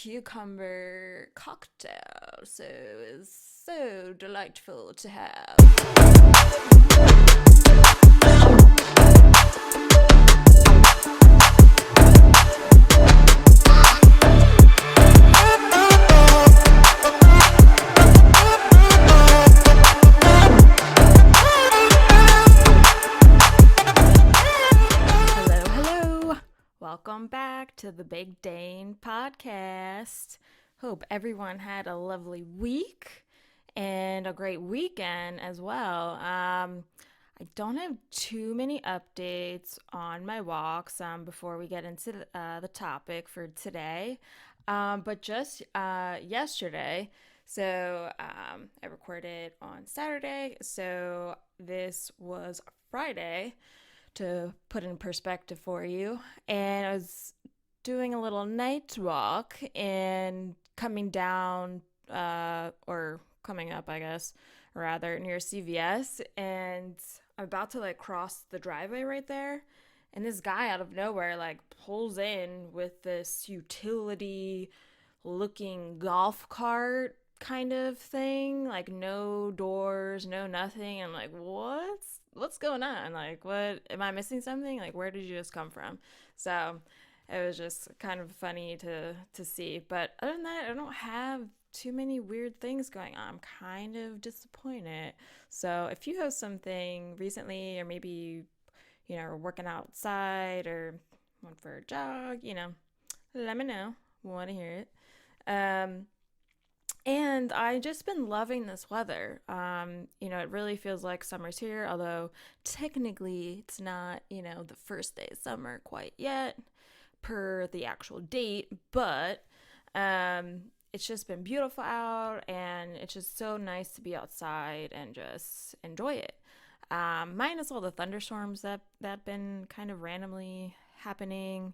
cucumber cocktail. So it's so delightful to have. Hello, hello. Welcome back to the Big Dane podcast. Hope everyone had a lovely week and a great weekend as well. I don't have too many updates on my walks before we get into the topic for today. But just yesterday, I recorded on Saturday, so this was Friday to put in perspective for you. And I was doing a little night walk and coming down, or coming up, I guess, rather, near CVS. And I'm about to cross the driveway right there. And this guy out of nowhere pulls in with this utility looking golf cart kind of thing, no doors, no nothing. I'm like, what's going on? What am I missing something? Where did you just come from? So it was just kind of funny to see. But other than that, I don't have too many weird things going on. I'm kind of disappointed. So if you have something recently, or maybe working outside or went for a jog, let me know. Want to hear it. And I just been loving this weather. It really feels like summer's here, although technically it's not, the first day of summer quite yet per the actual date, but it's just been beautiful out, and it's just so nice to be outside and just enjoy it. Minus all the thunderstorms that been kind of randomly happening,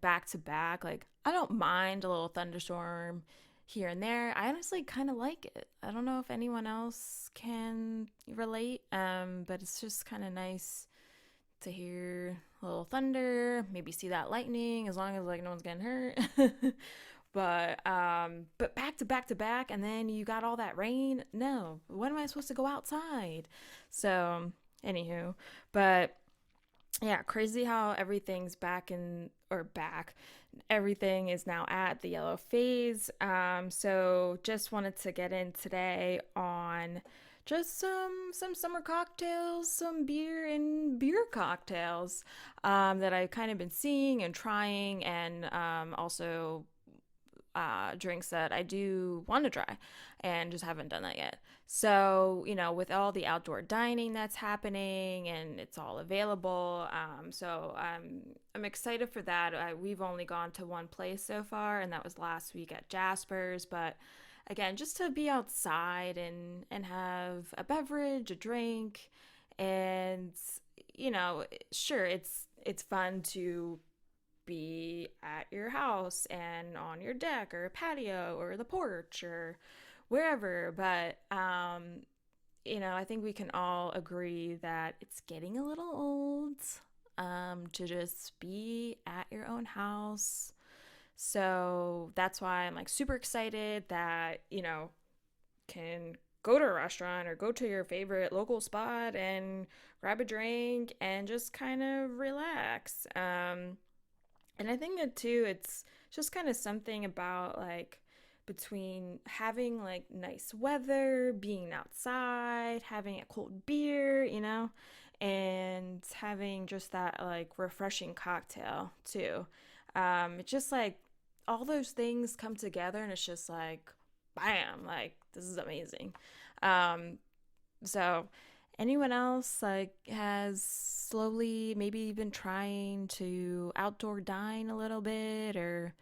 back to back. I don't mind a little thunderstorm here and there. I honestly kind of like it. I don't know if anyone else can relate, but it's just kind of nice to hear a little thunder, maybe see that lightning, as long as no one's getting hurt. But back to back to back, and then you got all that rain. No, when am I supposed to go outside? So, anywho, but yeah, crazy how everything's back. Everything is now at the yellow phase. So just wanted to get in today on just some summer cocktails, some beer cocktails that I've kind of been seeing and trying, and also drinks that I do want to try and just haven't done that yet. So, with all the outdoor dining that's happening and it's all available, I'm excited for that. We've only gone to one place so far, and that was last week at Jasper's. But again, just to be outside and have a beverage, a drink, and sure, it's fun to be at your house and on your deck or patio or the porch or wherever, but I think we can all agree that it's getting a little old to just be at your own house. So that's why I'm super excited that can go to a restaurant or go to your favorite local spot and grab a drink and just kind of relax. And I think that too, it's just kind of something about between having nice weather, being outside, having a cold beer, and having just that refreshing cocktail too. It's just all those things come together, and it's just bam, this is amazing. So anyone else has slowly maybe been trying to outdoor dine a little bit, or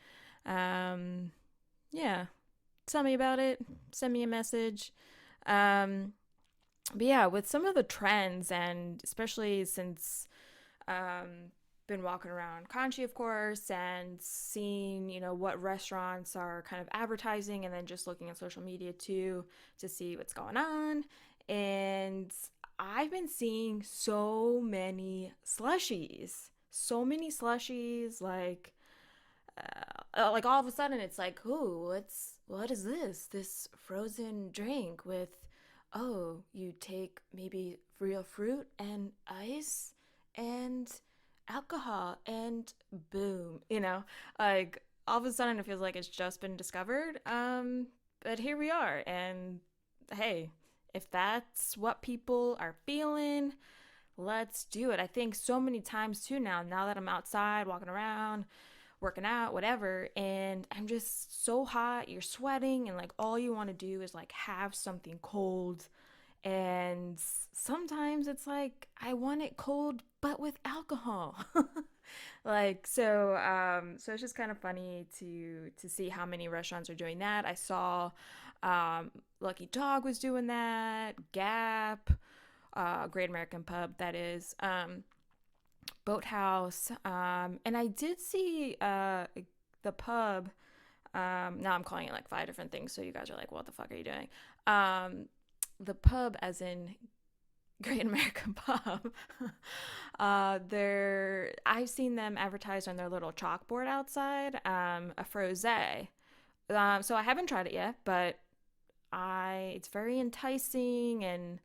yeah, tell me about it. Send me a message. But yeah, with some of the trends, and especially since been walking around Conchi, of course, and seeing what restaurants are kind of advertising, and then just looking at social media too to see what's going on. And I've been seeing so many slushies, like all of a sudden it's like, ooh, what is this? This frozen drink with, oh, you take maybe real fruit and ice and alcohol and boom, like all of a sudden it feels like it's just been discovered. But here we are, and hey, if that's what people are feeling, let's do it. I think so many times too now that I'm outside walking around, working out, whatever, and I'm just so hot, you're sweating, and like all you want to do is like have something cold. And sometimes it's like I want it cold but with alcohol. Like so it's just kind of funny to see how many restaurants are doing that. I saw Lucky Dog was doing that, Gap, Great American Pub, that is, Boathouse, and I did see the pub. Now I'm calling it like five different things, so you guys are like, "What the fuck are you doing?" Um, the pub, as in Great American Pub. They're I've seen them advertised on their little chalkboard outside. A frosé. So I haven't tried it yet, but I it's very enticing and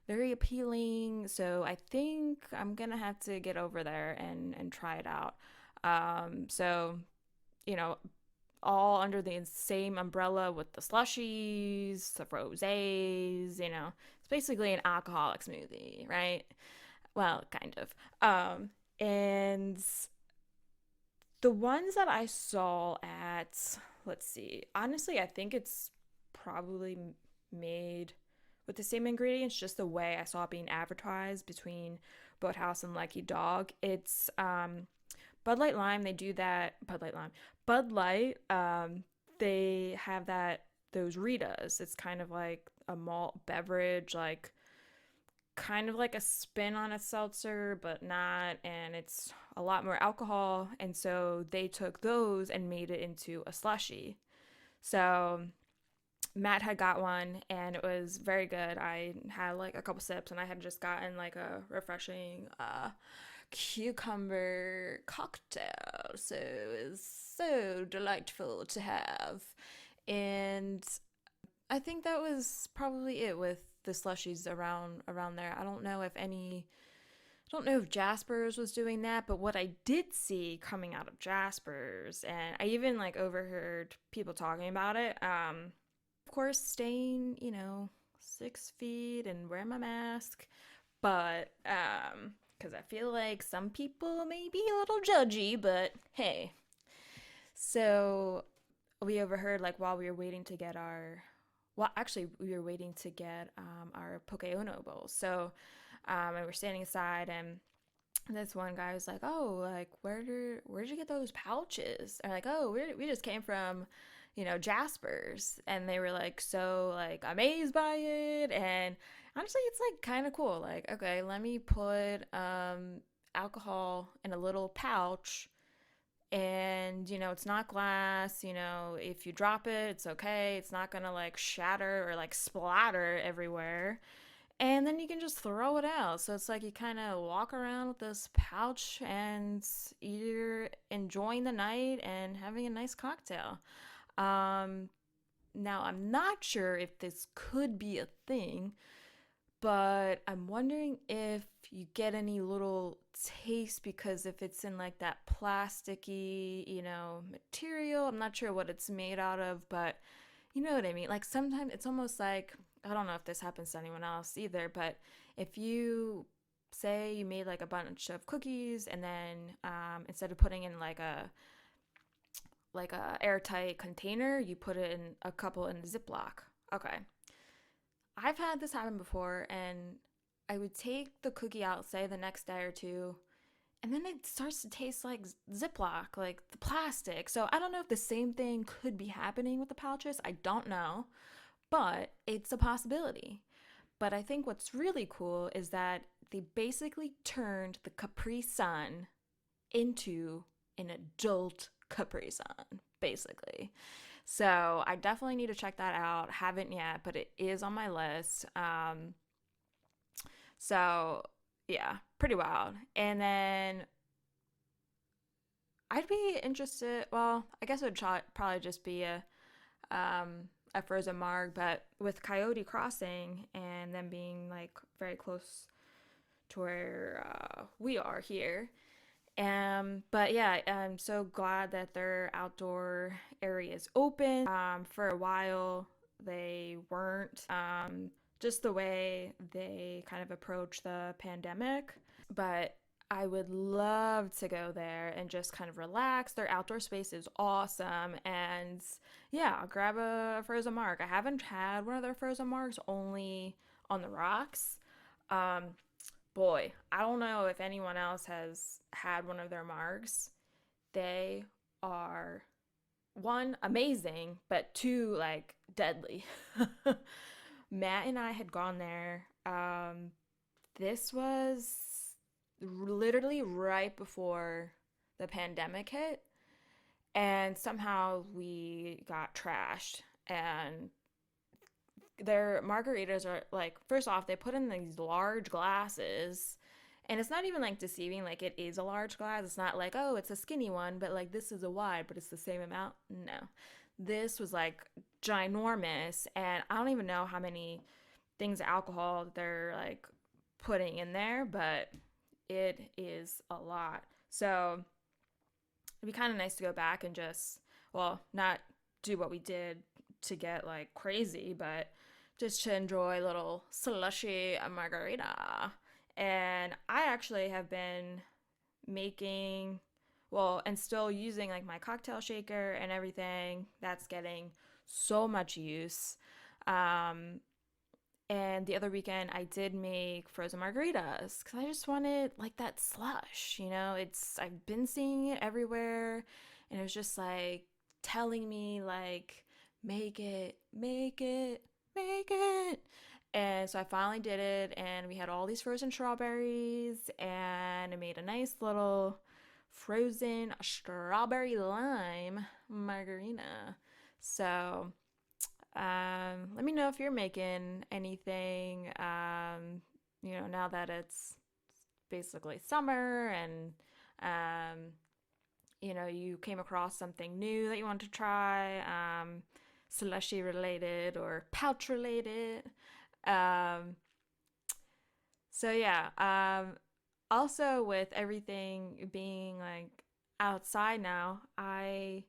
very appealing. So I think I'm gonna have to get over there and try it out. So you know, all under the same umbrella with the slushies, the rosés. It's basically an alcoholic smoothie, right? Well, kind of. And the ones that I saw at, let's see, honestly, I think it's probably made with the same ingredients, just the way I saw it being advertised between Boathouse and Lucky Dog. It's Bud Light Lime. They do that. Bud Light Lime. Bud Light. They have that those Ritas. It's kind of like a malt beverage, like kind of like a spin on a seltzer, but not. And it's a lot more alcohol. And so they took those and made it into a slushy. So Matt had got one and it was very good. I had like a couple sips and I had just gotten like a refreshing cucumber cocktail. So it was so delightful to have. And I think that was probably it with the slushies around there. I don't know if Jasper's was doing that, but what I did see coming out of Jasper's, and I even like overheard people talking about it. Of course, staying 6 feet and wearing my mask, but because I feel like some people may be a little judgy, but hey. So we overheard like while we were waiting to get our well, actually, we were waiting to get our poke uno bowls. So, and we're standing aside, and this one guy was like, "Oh, like where'd you get those pouches?" And like, "Oh, we just came from, Jasper's," and they were like so like amazed by it, and honestly, it's like kind of cool. Like, okay, let me put alcohol in a little pouch, and it's not glass. If you drop it, it's okay, it's not gonna like shatter or like splatter everywhere, and then you can just throw it out. So it's like you kind of walk around with this pouch and you're enjoying the night and having a nice cocktail. um Now I'm not sure if this could be a thing, but I'm wondering if you get any little taste, because if it's in like that plasticky, material, I'm not sure what it's made out of, but you know what I mean? Like sometimes it's almost like, I don't know if this happens to anyone else either, but if you say you made like a bunch of cookies and then instead of putting in like a airtight container, you put it in a couple in Ziploc. Okay. I've had this happen before, and I would take the cookie out, say the next day or two, and then it starts to taste like Ziploc, like the plastic. So I don't know if the same thing could be happening with the pouches. I don't know, but it's a possibility. But I think what's really cool is that they basically turned the Capri Sun into an adult Capri Sun, basically. So I definitely need to check that out. Haven't yet, but it is on my list. So yeah, pretty wild. And then I'd be interested. Well, I guess it would probably just be a frozen marg, but with Coyote Crossing and them being like very close to where we are here. But yeah, I'm so glad that their outdoor area is open. For a while, they weren't. Just the way they kind of approached the pandemic. But I would love to go there and just kind of relax. Their outdoor space is awesome. And yeah, I'll grab a frozen marg. I haven't had one of their frozen margs, only on the rocks. Um, Boy, I don't know if anyone else has had one of their margs. They are one, amazing, but two, like deadly. Matt and I had gone there. This was literally right before the pandemic hit, and somehow we got trashed. And their margaritas are like, first off, they put in these large glasses, and it's not even like deceiving, like it is a large glass. It's not like, oh, it's a skinny one, but like this is a wide, but it's the same amount. No, this was like ginormous, and I don't even know how many things of alcohol they're like putting in there, but it is a lot. So it'd be kind of nice to go back and just, well, not do what we did to get like crazy, but just to enjoy a little slushy margarita. And I actually have been making, well, and still using like my cocktail shaker and everything. That's getting so much use. Um, and the other weekend, I did make frozen margaritas because I just wanted like that slush. It's I've been seeing it everywhere, and it was just like telling me like make it, make it, make it. And so I finally did it, and we had all these frozen strawberries, and I made a nice little frozen strawberry lime margarita. So let me know if you're making anything, now that it's basically summer and, um, you came across something new that you want to try, slushy related or pouch related. Um, so yeah, also with everything being like outside now, I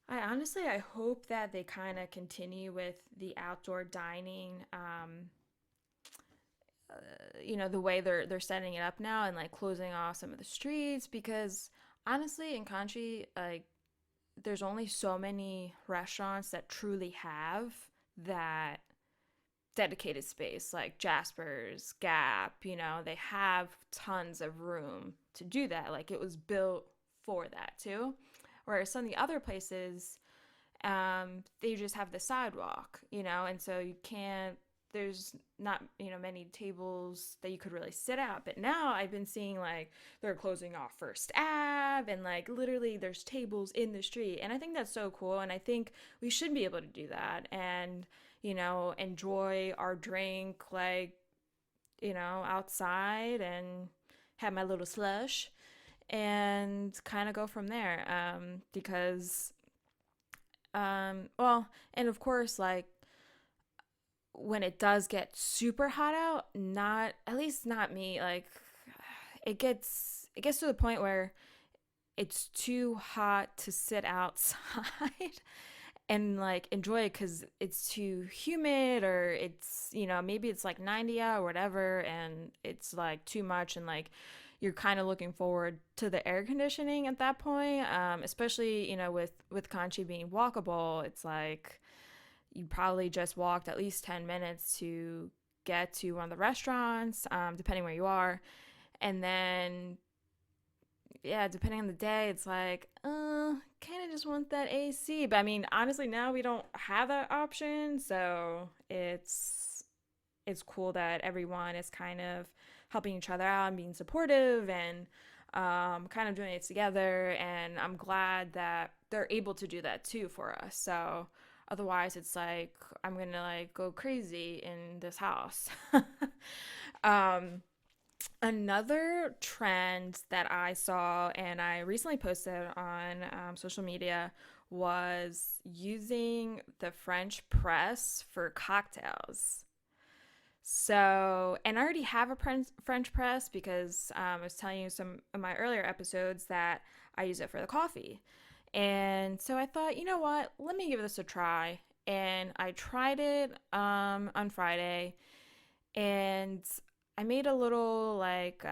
honestly I hope that they kind of continue with the outdoor dining, the way they're setting it up now and like closing off some of the streets, because honestly in country, like there's only so many restaurants that truly have that dedicated space, like Jasper's, Gap, they have tons of room to do that. Like it was built for that too. Whereas some of the other places, they just have the sidewalk, and so you can't, there's not, many tables that you could really sit at. But now I've been seeing like they're closing off First Ave, and like literally there's tables in the street. And I think that's so cool. And I think we should be able to do that and, enjoy our drink like, outside and have my little slush and kind of go from there. Because, well, and of course, like when it does get super hot out, not, at least not me, like it gets to the point where it's too hot to sit outside and like enjoy it because it's too humid, or it's, maybe it's like 90 out or whatever, and it's like too much, and like you're kind of looking forward to the air conditioning at that point. Especially, with Conchi being walkable, it's like you probably just walked at least 10 minutes to get to one of the restaurants, depending where you are. And then, yeah, depending on the day, it's like, kind of just want that AC. But I mean, honestly, now we don't have that option. So it's cool that everyone is kind of helping each other out and being supportive and, kind of doing it together. And I'm glad that they're able to do that too for us. So otherwise, it's like I'm gonna like go crazy in this house. um, Another trend that I saw and I recently posted on social media was using the French press for cocktails. So, and I already have a French press because I was telling you some of my earlier episodes that I use it for the coffee. And so I thought, you know what? Let me give this a try. And I tried it on Friday, and I made a little like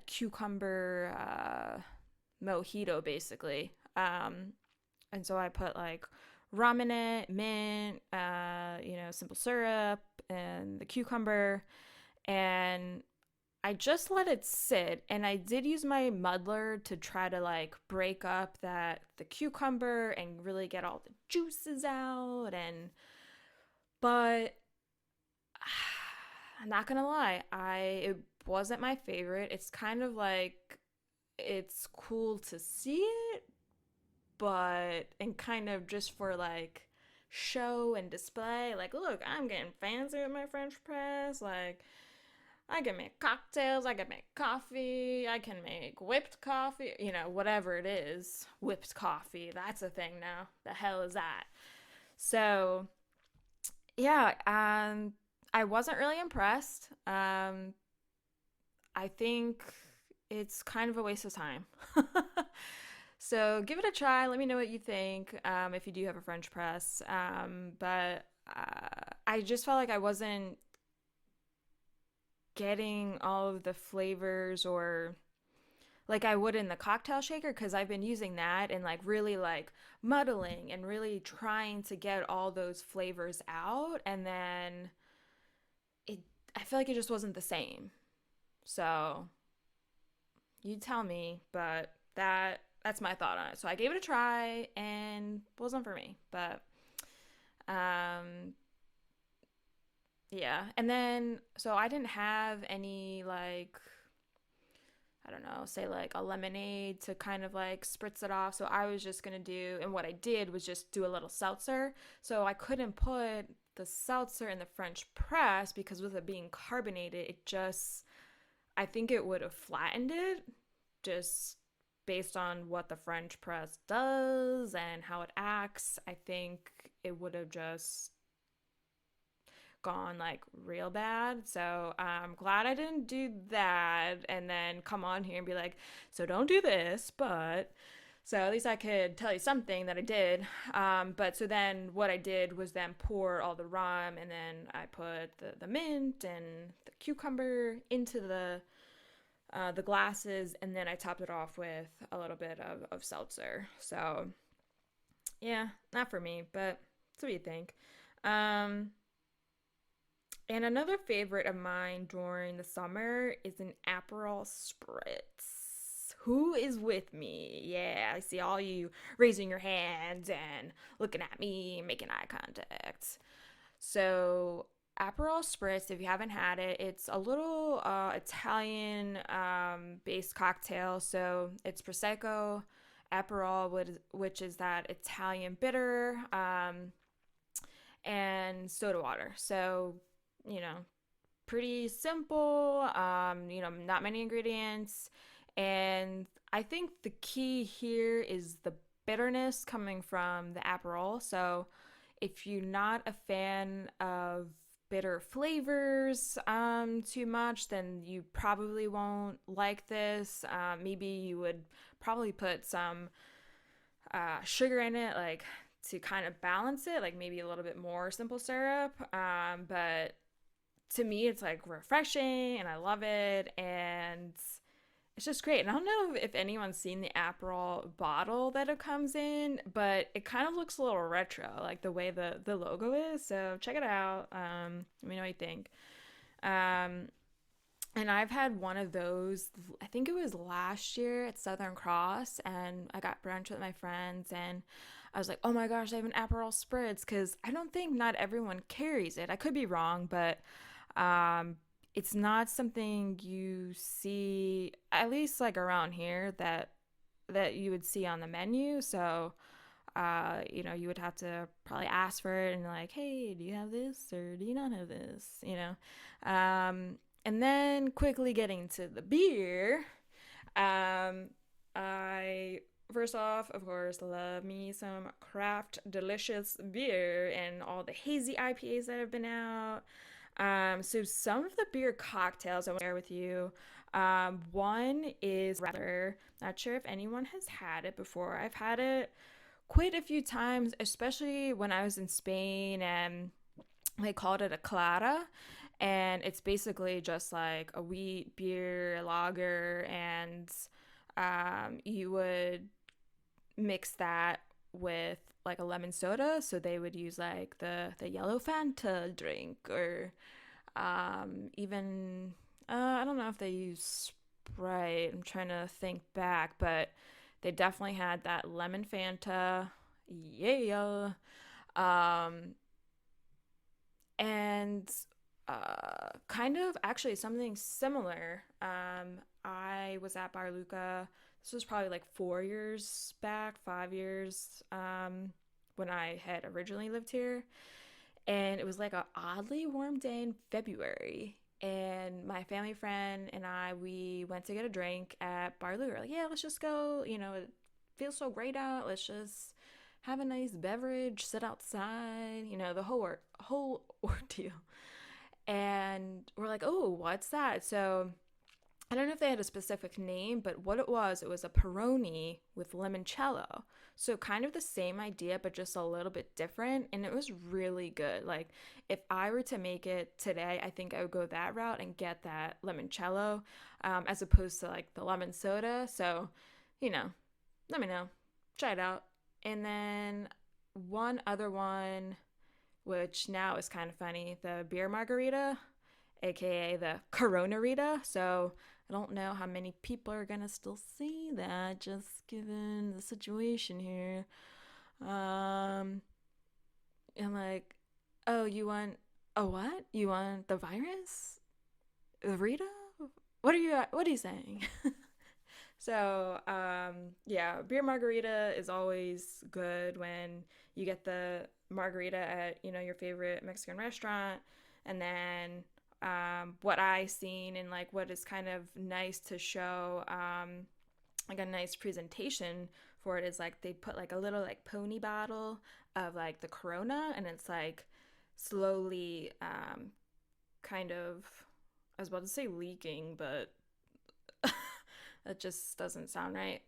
cucumber mojito basically. And so I put like rum in it, mint, simple syrup, and the cucumber, and I just let it sit. And I did use my muddler to try to like break up that the cucumber and really get all the juices out. And but I'm not gonna lie, I it wasn't my favorite. It's kind of like it's cool to see it, but and kind of just for like show and display. Like, look, I'm getting fancy with my French press. Like, I can make cocktails, I can make coffee, I can make whipped coffee, whatever it is. Whipped coffee, that's a thing now. The hell is that? So, yeah, I wasn't really impressed. I think it's kind of a waste of time. So give it a try. Let me know what you think if you do have a French press. But I just felt like I wasn't getting all of the flavors or like I would in the cocktail shaker because I've been using that and like really like muddling and really trying to get all those flavors out. And then it, I feel like it just wasn't the same. So you tell me, but that's my thought on it. So I gave it a try and it wasn't for me. But um yeah. And then so I didn't have any like I don't know, say like a lemonade to kind of like spritz it off. So I was just gonna do and what I did was just do a little seltzer. So I couldn't put the seltzer in the French press because with it being carbonated, it just I think it would have flattened it just based on what the French press does and how it acts. I think it would have just gone like real bad. So I'm glad I didn't do that and then come on here and be like, so don't do this, but so at least I could tell you something that I did. But so then what I did was then pour all the rum and then I put the mint and the cucumber into the glasses, and then I topped it off with a little bit of seltzer. So, yeah, not for me, but that's what you think. Um, and another favorite of mine during the summer is an Aperol Spritz. Who is with me? Yeah, I see all you raising your hands and looking at me, making eye contact. So, Aperol Spritz, if you haven't had it, it's a little Italian based cocktail. So, it's Prosecco, Aperol, which is that Italian bitter, and soda water. So, you know, pretty simple, not many ingredients. And I think the key here is the bitterness coming from the Aperol. So, if you're not a fan of bitter flavors too much, then you probably won't like this. Maybe you would probably put some sugar in it, like to kind of balance it, like maybe a little bit more simple syrup. But to me, it's like refreshing and I love it. And it's just great. And I don't know if anyone's seen the Aperol bottle that it comes in, but it kind of looks a little retro, like the way the logo is. So check it out. Let me know what you think. Um, and I've had one of those, I think it was last year at Southern Cross, and I got brunch with my friends, and I was like, oh my gosh, I have an Aperol Spritz, because I don't think not everyone carries it. I could be wrong, but um, it's not something you see, at least like around here, that you would see on the menu. So, you would have to probably ask for it and like, hey, do you have this or do you not have this? And then quickly getting to the beer. Um, I first off, of course, love me some craft delicious beer and all the hazy IPAs that have been out. So some of the beer cocktails I want to share with you. One is rather not sure if anyone has had it before. I've had it quite a few times, especially when I was in Spain, and they called it a clara, and it's basically just like a wheat beer lager, and you would mix that with like a lemon soda. So they would use like the yellow Fanta drink, or even I don't know if they use Sprite. I'm trying to think back, but they definitely had that lemon Fanta. Yeah. Um, and kind of actually something similar. I was at Bar Luca. This was probably like 4 years back, 5 years, when I had originally lived here. And it was like a oddly warm day in February. And my family friend and I, we went to get a drink at Bar Luca. We're like, yeah, let's just go. It feels so great out. Let's just have a nice beverage, sit outside. The whole ordeal. And we're like, oh, what's that? So I don't know if they had a specific name, but what it was a Peroni with limoncello. So kind of the same idea, but just a little bit different. And it was really good. Like if I were to make it today, I think I would go that route and get that limoncello, as opposed to like the lemon soda. So, you know, let me know. Try it out. And then one other one, which now is kind of funny, the beer margarita, aka the Corona Rita. So I don't know how many people are gonna still see that, just given the situation here. Um, and like, oh, you want a what? You want the virus? The Rita? What are you saying? So, yeah, beer margarita is always good when you get the margarita at, your favorite Mexican restaurant. And then, what I seen and like what is kind of nice to show, like a nice presentation for it is like they put like a little like pony bottle of like the Corona, and it's like slowly, kind of, I was about to say leaking, but that just doesn't sound right.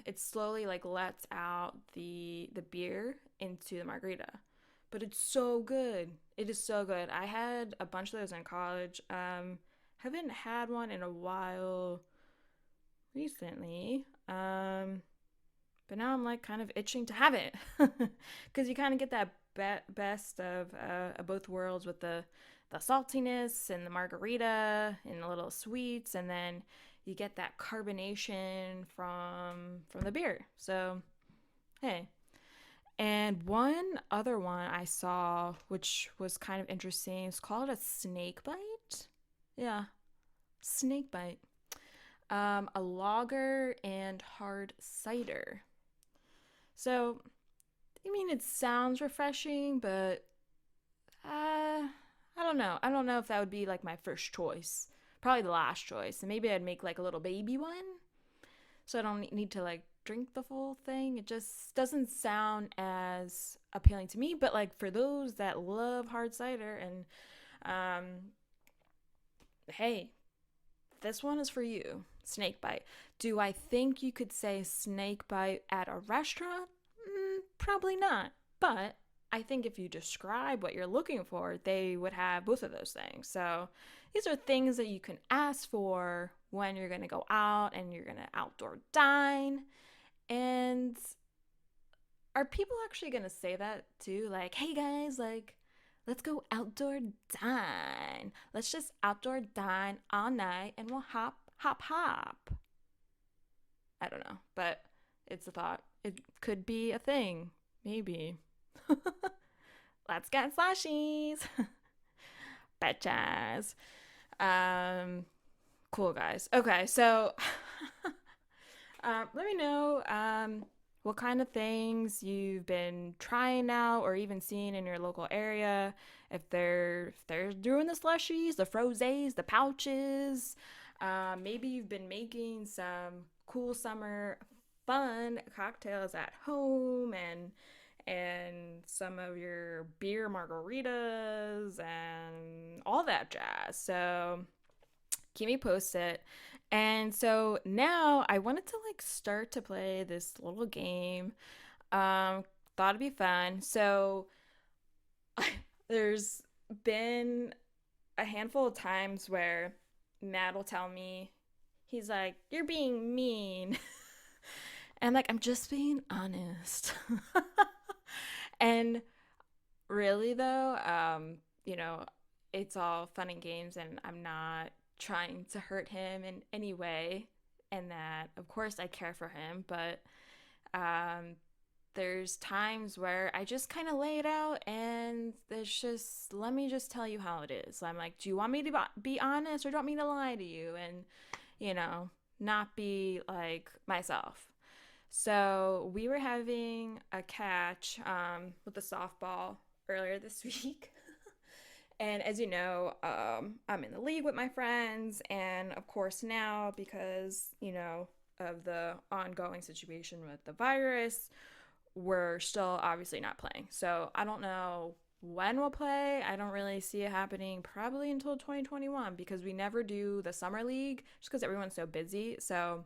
It slowly like lets out the beer into the margarita, but it's so good. It is so good. I had a bunch of those in college. Haven't had one in a while recently. But now I'm like kind of itching to have it, because you kind of get that best of both worlds with the saltiness and the margarita and a little sweets, and then you get that carbonation from the beer. So hey. And one other one I saw, which was kind of interesting, it's called a snake bite. Yeah, snake bite. A lager and hard cider. So, I mean, it sounds refreshing, but I don't know. I don't know if that would be like my first choice. Probably the last choice. And maybe I'd make like a little baby one, so I don't need to like drink the full thing. It just doesn't sound as appealing to me. But like for those that love hard cider, and hey, this one is for you. Snake bite. Do I think you could say snake bite at a restaurant? Probably not. But I think if you describe what you're looking for, they would have both of those things. So these are things that you can ask for when you're going to go out and you're going to outdoor dine. And are people actually going to say that too? Like, hey guys, like, let's go outdoor dine. Let's just outdoor dine all night and we'll hop, hop, hop. I don't know, but it's a thought. It could be a thing. Maybe. Let's get slushies. Betchas. Cool guys. Okay, so let me know what kind of things you've been trying out or even seeing in your local area. If they're doing the slushies, the frozes, the pouches. Maybe you've been making some cool summer fun cocktails at home and some of your beer margaritas and all that jazz. So keep me posted. And so now I wanted to like start to play this little game. Thought it'd be fun. So there's been a handful of times where Matt will tell me, he's like, "You're being mean." And like, I'm just being honest. And really though, you know, it's all fun and games and I'm not trying to hurt him in any way. And that of course I care for him, but um there's times where I just kind of lay it out and there's just, let me just tell you how it is. I'm like, do you want me to be honest or do you want me to lie to you? And, you know, not be like myself. So we were having a catch with the softball earlier this week. And as you know, I'm in the league with my friends. And of course, now, because, you know, of the ongoing situation with the virus, we're still obviously not playing. So I don't know when we'll play. I don't really see it happening probably until 2021 because we never do the summer league just because everyone's so busy. So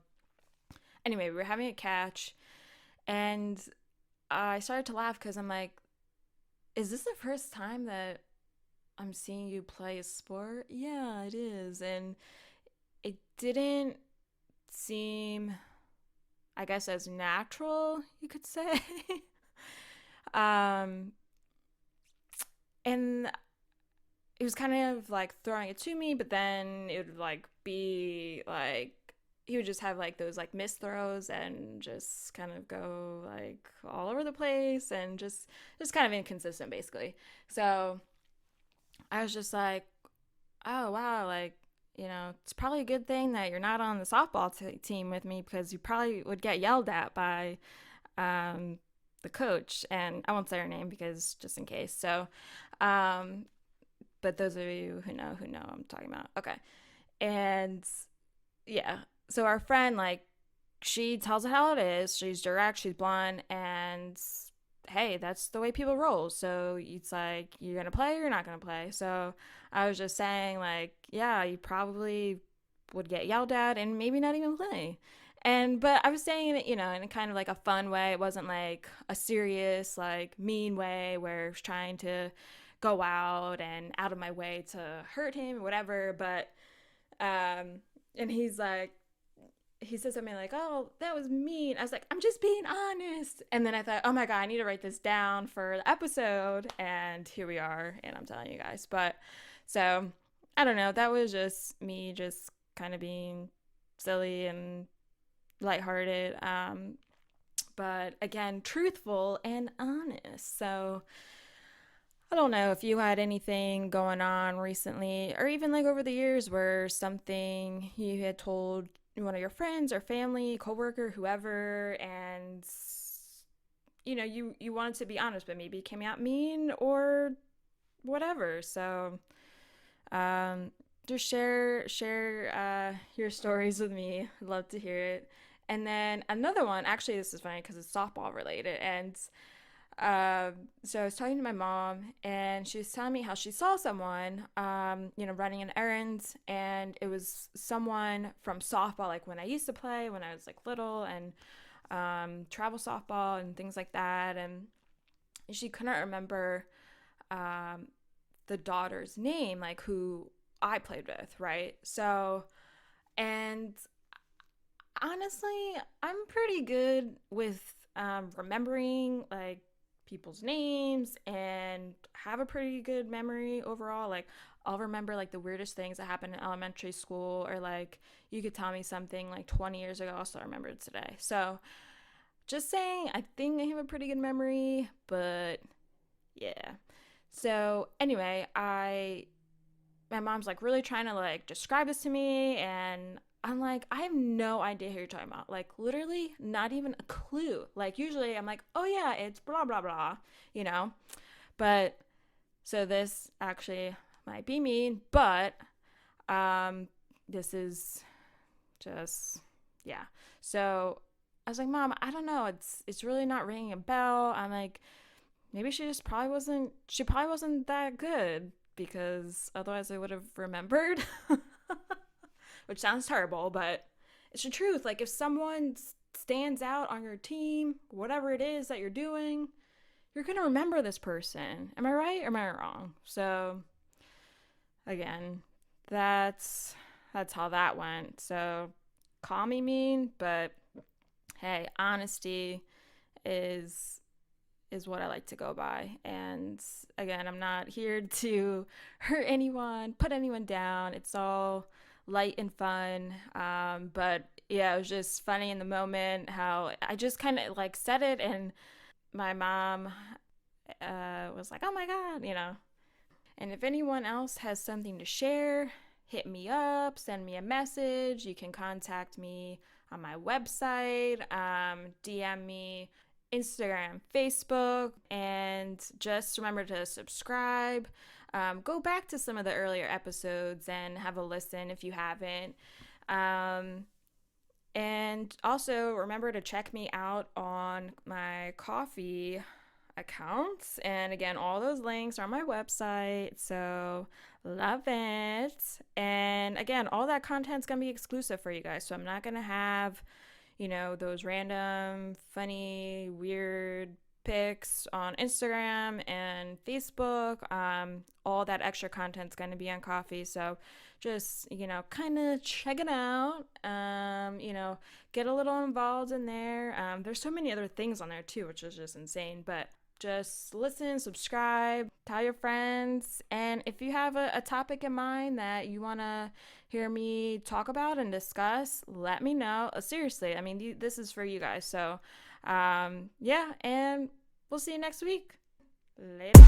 anyway, we were having a catch and I started to laugh because I'm like, is this the first time that I'm seeing you play a sport? Yeah, it is. And it didn't seem, I guess, as natural, you could say. um, and it was kind of like throwing it to me, but then it would like be like he would just have like those like missed throws and just kind of go like all over the place and just kind of inconsistent basically. So I was just like, oh wow, like, you know, it's probably a good thing that you're not on the softball team with me because you probably would get yelled at by um, the coach, and I won't say her name because just in case. So, um, but those of you who know what I'm talking about. Okay, and yeah, so our friend like she tells it how it is. She's direct, she's blunt, and hey, that's the way people roll. So it's like, you're gonna play or you're not gonna play. So I was just saying, like, yeah, you probably would get yelled at and maybe not even play. And but I was saying it, you know, in kind of like a fun way. It wasn't like a serious, like mean way where I was trying to go out and out of my way to hurt him or whatever. But and he's like, he said something like, "Oh, that was mean." I was like, "I'm just being honest." And then I thought, "Oh my god, I need to write this down for the episode." And here we are, and I'm telling you guys. But so I don't know. That was just me, just kind of being silly and lighthearted. But again, truthful and honest. So I don't know if you had anything going on recently or even like over the years where something you had told one of your friends or family, coworker, whoever, and you know, you wanted to be honest, but maybe it came out mean or whatever. So just share your stories with me. I'd love to hear it. And then another one, actually, this is funny because it's softball related, and so I was talking to my mom, and she was telling me how she saw someone, you know, running an errand, and it was someone from softball, like when I used to play when I was like little, and travel softball and things like that, and she couldn't remember um, the daughter's name, like who I played with, right? So, and honestly, I'm pretty good with remembering like people's names and have a pretty good memory overall. Like, I'll remember like the weirdest things that happened in elementary school, or like you could tell me something like 20 years ago, I'll still remember it today. So, just saying, I think I have a pretty good memory, but yeah. So, anyway, my mom's like really trying to like describe this to me, and I'm like, I have no idea who you're talking about. Like, literally, not even a clue. Like, usually I'm like, oh yeah, it's blah, blah, blah, you know? But so this actually might be mean, but this is just, yeah. So I was like, Mom, I don't know. It's really not ringing a bell. I'm like, maybe she probably wasn't that good because otherwise I would have remembered. Which sounds terrible, but it's the truth. Like, if someone stands out on your team, whatever it is that you're doing, you're going to remember this person. Am I right or am I wrong? So, again, that's how that went. So, call me mean, but hey, honesty is what I like to go by. And again, I'm not here to hurt anyone, put anyone down. It's all light and fun. But yeah, it was just funny in the moment how I just kind of like said it, and my mom was like, oh my God, you know. And if anyone else has something to share, hit me up, send me a message. You can contact me on my website, DM me, Instagram, Facebook, and just remember to subscribe. Go back to some of the earlier episodes and have a listen if you haven't. And also remember to check me out on my coffee accounts. And again, all those links are on my website. So love it. And again, all that content's going to be exclusive for you guys. So I'm not going to have, you know, those random, funny, weird pics on Instagram and Facebook. All that extra content's going to be on coffee. So just, you know, kind of check it out. You know, get a little involved in there. There's so many other things on there too, which is just insane. But just listen, subscribe, tell your friends. And if you have a topic in mind that you want to hear me talk about and discuss, let me know. Seriously, I mean, this is for you guys. So, yeah, and we'll see you next week. Later.